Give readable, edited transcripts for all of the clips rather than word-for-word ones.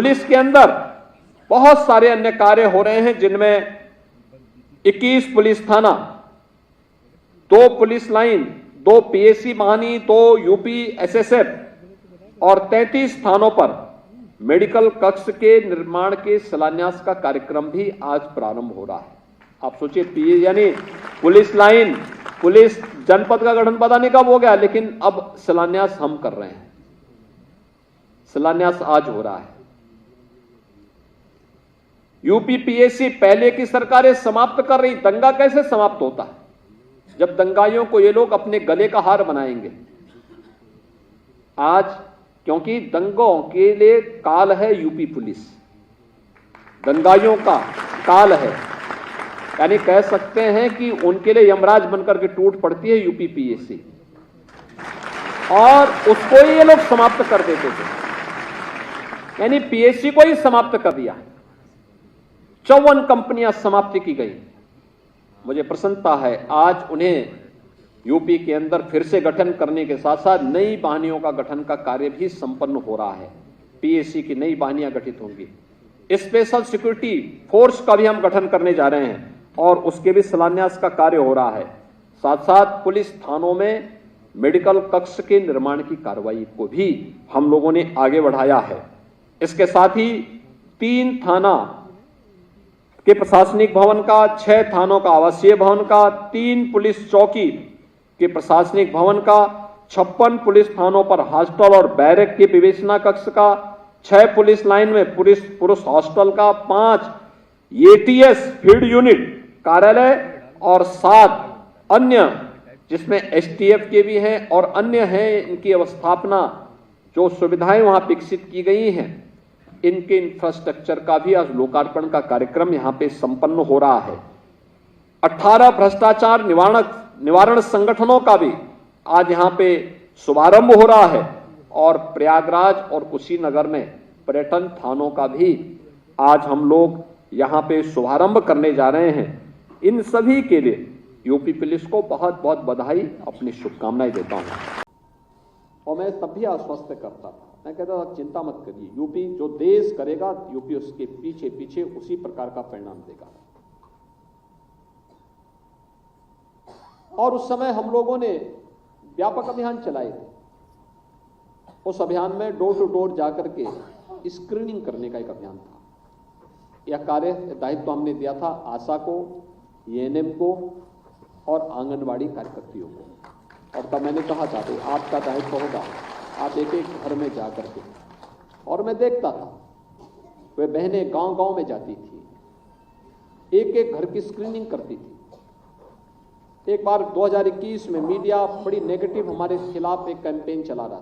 Police के अंदर बहुत सारे अन्य कार्य हो रहे हैं, जिनमें 21 पुलिस थाना, 2 पुलिस लाइन, 2 पीएसी महानी, 2 यूपी एसएसएफ और 33 स्थानों पर मेडिकल कक्ष के निर्माण के शिलान्यास का कार्यक्रम भी आज प्रारंभ हो रहा है। आप सोचिए, पीए यानी पुलिस लाइन, पुलिस जनपद का गठन पता नहीं कब हो गया, लेकिन अब शिलान्यास हम कर रहे हैं। शिलान्यास आज हो रहा है। यूपी पीएसी पहले की सरकारें समाप्त कर रही, दंगा कैसे समाप्त होता है? जब दंगाइयों को ये लोग अपने गले का हार बनाएंगे। आज क्योंकि दंगों के लिए काल है यूपी पुलिस, दंगाइयों का काल है, यानी कह सकते हैं कि उनके लिए यमराज बनकर के टूट पड़ती है यूपी पीएसी, और उसको ही ये लोग समाप्त कर देते थे, यानी पीएसी को ही समाप्त कर दिया। 54 कंपनियां समाप्ति की गई। मुझे प्रसन्नता है आज उन्हें यूपी के अंदर फिर से गठन करने के साथ साथ नई वाहिनियों का गठन का कार्य भी संपन्न हो रहा है। पीएसी की नई वाहिनियां गठित होंगी। स्पेशल सिक्योरिटी फोर्स का भी हम गठन करने जा रहे हैं और उसके भी शिलान्यास का कार्य हो रहा है। साथ साथ पुलिस थानों में मेडिकल कक्ष के निर्माण की कार्रवाई को भी हम लोगों ने आगे बढ़ाया है। इसके साथ ही 3 थाना के प्रशासनिक भवन का, 6 थानों का आवासीय भवन का, 3 पुलिस चौकी के प्रशासनिक भवन का, 56 पुलिस थानों पर हॉस्टल और बैरक के विवेचना कक्ष का, 6 पुलिस लाइन में पुरुष हॉस्टल का, 5 एटीएस फील्ड यूनिट कार्यालय और 7 अन्य जिसमें एसटीएफ के भी हैं और अन्य हैं, इनकी अवस्थापना जो सुविधाएं वहां विकसित की गई हैं, इनके इंफ्रास्ट्रक्चर का भी आज लोकार्पण का कार्यक्रम यहां पे संपन्न हो रहा है। 18 भ्रष्टाचार निवारण संगठनों का भी आज यहां पे शुभारंभ हो रहा है और प्रयागराज और कुशीनगर में पर्यटन थानों का भी आज हम लोग यहां पे शुभारंभ करने जा रहे हैं। इन सभी के लिए यूपी पुलिस को बहुत बहुत बधाई, अपनी शुभकामनाएं देता हूं। और मैं तब भी आश्वस्त करता था, मैं कहता था चिंता मत करिए, यूपी जो देश करेगा यूपी उसके पीछे पीछे उसी प्रकार का परिणाम देगा। और उस समय हम लोगों ने व्यापक अभियान चलाए थे। उस अभियान में डोर टू डोर जाकर के स्क्रीनिंग करने का एक अभियान था। यह कार्य दायित्व हमने दिया था आशा को, एएनएम को और आंगनबाड़ी कार्यकर्तियों को। और तब मैंने कहा था कि आपका दायित्व होगा, आप एक एक घर में जाकर के, और मैं देखता था वे बहनें गांव गांव में जाती थी, एक एक घर की स्क्रीनिंग करती थी। एक बार 2021 में मीडिया बड़ी नेगेटिव हमारे खिलाफ एक कैंपेन चला रहा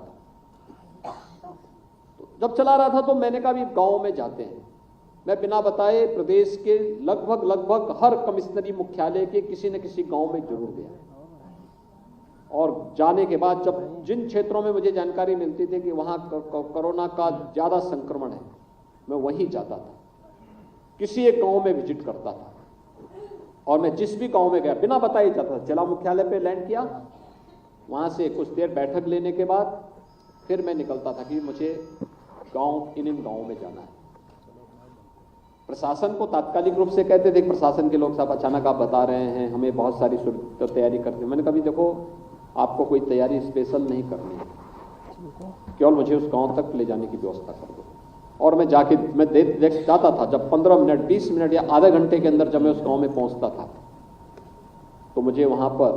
था। तो जब चला रहा था तो मैंने कहा भी गांव में जाते हैं। मैं बिना बताए प्रदेश के लगभग हर कमिश्नरी मुख्यालय के किसी न किसी गांव में जरूर गया। और जाने के बाद जब जिन क्षेत्रों में मुझे जानकारी मिलती थी कि वहां कोरोना का ज्यादा संक्रमण है, मैं वहीं जाता था, किसी एक गांव में विजिट करता था। और मैं जिस भी गांव में गया बिना बताए जाता था। जिला मुख्यालय पे लैंड किया, वहां से कुछ देर बैठक लेने के बाद फिर मैं निकलता था कि मुझे इन गांवों में जाना है। प्रशासन को तात्कालिक रूप से कहते थे, प्रशासन के लोग साहब अचानक आप बता रहे हैं, हमें बहुत सारी तैयारी करते हैं। मैंने कभी देखो, आपको कोई तैयारी स्पेशल नहीं करनी है, केवल मुझे उस गांव तक ले जाने की व्यवस्था कर दो। और मैं जाके मैं देख जाता था। जब 15 मिनट 20 मिनट या आधे घंटे के अंदर जब मैं उस गांव में पहुंचता था तो मुझे वहां पर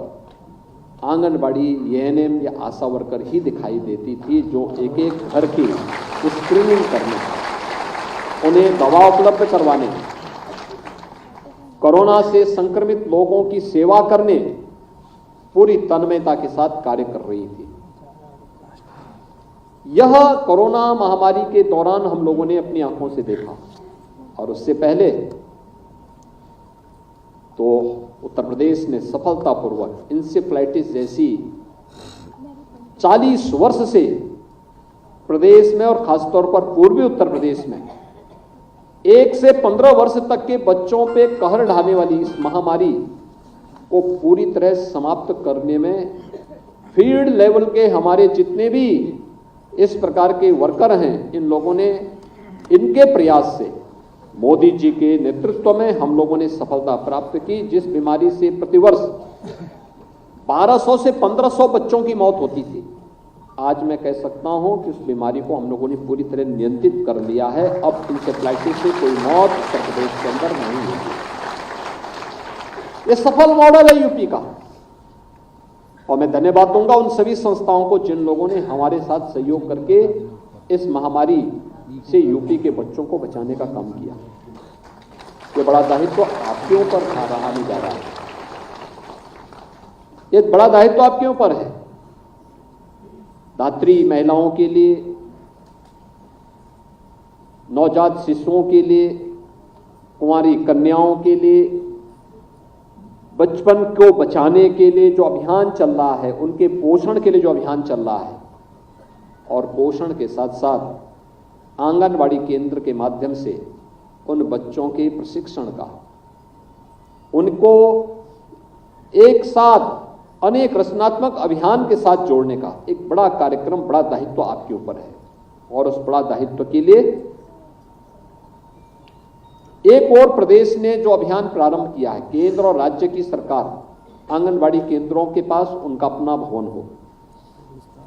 आंगनबाड़ी, एएनएम या आशा वर्कर ही दिखाई देती थी, जो एक एक घर की स्क्रीनिंग करने, उन्हें दवा उपलब्ध करवाने, कोरोना से संक्रमित लोगों की सेवा करने पूरी तन्मयता के साथ कार्य कर रही थी। यह कोरोना महामारी के दौरान हम लोगों ने अपनी आंखों से देखा। और उससे पहले तो उत्तर प्रदेश ने सफलतापूर्वक इंसेफ्लाइटिस जैसी 40 वर्ष से प्रदेश में और खासतौर पर पूर्वी उत्तर प्रदेश में 1 से 15 वर्ष तक के बच्चों पे कहर ढाने वाली इस महामारी को पूरी तरह समाप्त करने में फील्ड लेवल के हमारे जितने भी इस प्रकार के वर्कर हैं, इन लोगों ने इनके प्रयास से मोदी जी के नेतृत्व में हम लोगों ने सफलता प्राप्त की। जिस बीमारी से प्रतिवर्ष 1200 से 1500 बच्चों की मौत होती थी, आज मैं कह सकता हूं कि उस बीमारी को हम लोगों ने पूरी तरह नियंत्रित कर लिया है। अब इंसेफ्लाइटिस से कोई मौत उत्तर प्रदेश के अंदर नहीं होगी। ये सफल मॉडल है यूपी का, और मैं धन्यवाद दूंगा उन सभी संस्थाओं को जिन लोगों ने हमारे साथ सहयोग करके इस महामारी से यूपी के बच्चों को बचाने का काम किया। ये बड़ा दायित्व आपके ऊपर रहा नहीं जा रहा है, ये बड़ा दायित्व आपके ऊपर है। धात्री महिलाओं के लिए, नवजात शिशुओं के लिए, कुंवारी कन्याओं के लिए, बचपन को बचाने के लिए जो अभियान चल रहा है, उनके पोषण के लिए जो अभियान चल रहा है, और पोषण के साथ साथ आंगनवाड़ी केंद्र के माध्यम से उन बच्चों के प्रशिक्षण का, उनको एक साथ अनेक रचनात्मक अभियान के साथ जोड़ने का एक बड़ा कार्यक्रम, बड़ा दायित्व आपके ऊपर है। और उस बड़ा दायित्व के लिए एक और प्रदेश ने जो अभियान प्रारंभ किया है, केंद्र और राज्य की सरकार आंगनवाड़ी केंद्रों के पास उनका अपना भवन हो।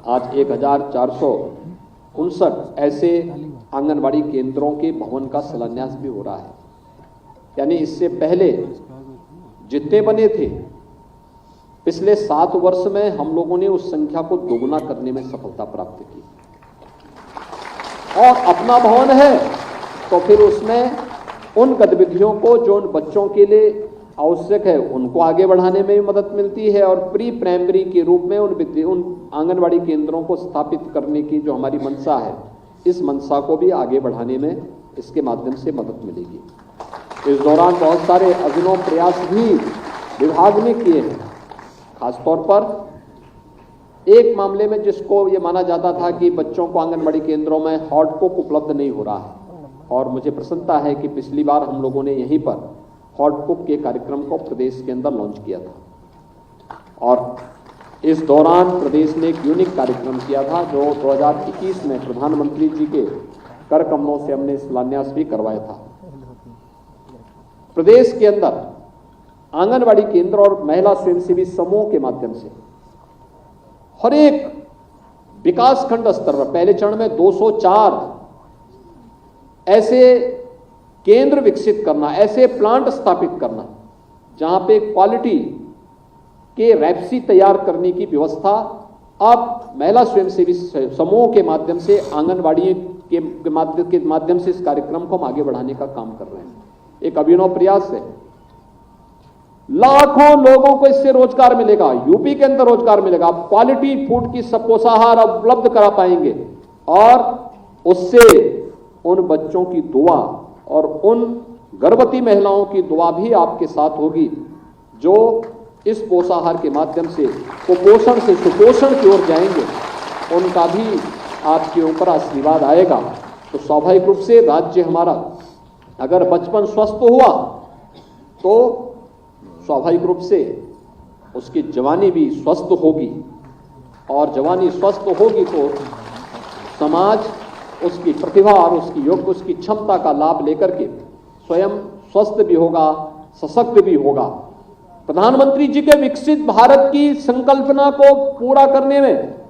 आज 1459 ऐसे आंगनवाड़ी केंद्रों के भवन का शिलान्यास भी हो रहा है। यानी इससे पहले जितने बने थे, पिछले 7 वर्ष में हम लोगों ने उस संख्या को दोगुना करने में सफलता प्राप्त की। और अपना भवन है तो फिर उसमें उन गतिविधियों को जो उन बच्चों के लिए आवश्यक है उनको आगे बढ़ाने में भी मदद मिलती है, और प्री प्राइमरी के रूप में उन आंगनवाड़ी केंद्रों को स्थापित करने की जो हमारी मंशा है, इस मंशा को भी आगे बढ़ाने में इसके माध्यम से मदद मिलेगी। इस दौरान बहुत सारे अभिनव प्रयास भी विभाग ने किए हैं। खासतौर पर एक मामले में जिसको ये माना जाता था कि बच्चों को आंगनवाड़ी केंद्रों में हॉट कुक उपलब्ध नहीं हो रहा है, और मुझे प्रसन्नता है कि पिछली बार हम लोगों ने यहीं पर हॉट कुक के कार्यक्रम को प्रदेश के अंदर लॉन्च किया था। और इस दौरान प्रदेश ने एक यूनिक कार्यक्रम किया था जो 2021 में प्रधानमंत्री जी के कर कमलों से हमने शिलान्यास भी करवाया था। प्रदेश के अंदर आंगनवाड़ी केंद्र और महिला स्वयंसेवी समूह के माध्यम से हर एक विकास खंड स्तर पर पहले चरण में 204 ऐसे केंद्र विकसित करना, ऐसे प्लांट स्थापित करना जहां पे क्वालिटी के रैप्सी तैयार करने की व्यवस्था अब महिला स्वयंसेवी समूह के माध्यम से, आंगनवाड़ी के माध्यम से इस कार्यक्रम को हम आगे बढ़ाने का काम कर रहे हैं। एक अभिनव प्रयास है। लाखों लोगों को इससे रोजगार मिलेगा, यूपी के अंदर रोजगार मिलेगा। आप क्वालिटी फूड की पोषाहार उपलब्ध करा पाएंगे, और उससे उन बच्चों की दुआ और उन गर्भवती महिलाओं की दुआ भी आपके साथ होगी जो इस पोषाहार के माध्यम से कुपोषण से सुपोषण की ओर जाएंगे। उनका भी आपके ऊपर आशीर्वाद आएगा। तो स्वाभाविक रूप से राज्य हमारा अगर बचपन स्वस्थ हुआ तो स्वाभाविक रूप से उसकी जवानी भी स्वस्थ होगी, और जवानी स्वस्थ होगी तो समाज उसकी प्रतिभा और उसकी योग्य, उसकी क्षमता का लाभ लेकर के स्वयं स्वस्थ भी होगा, सशक्त भी होगा। प्रधानमंत्री जी के विकसित भारत की संकल्पना को पूरा करने में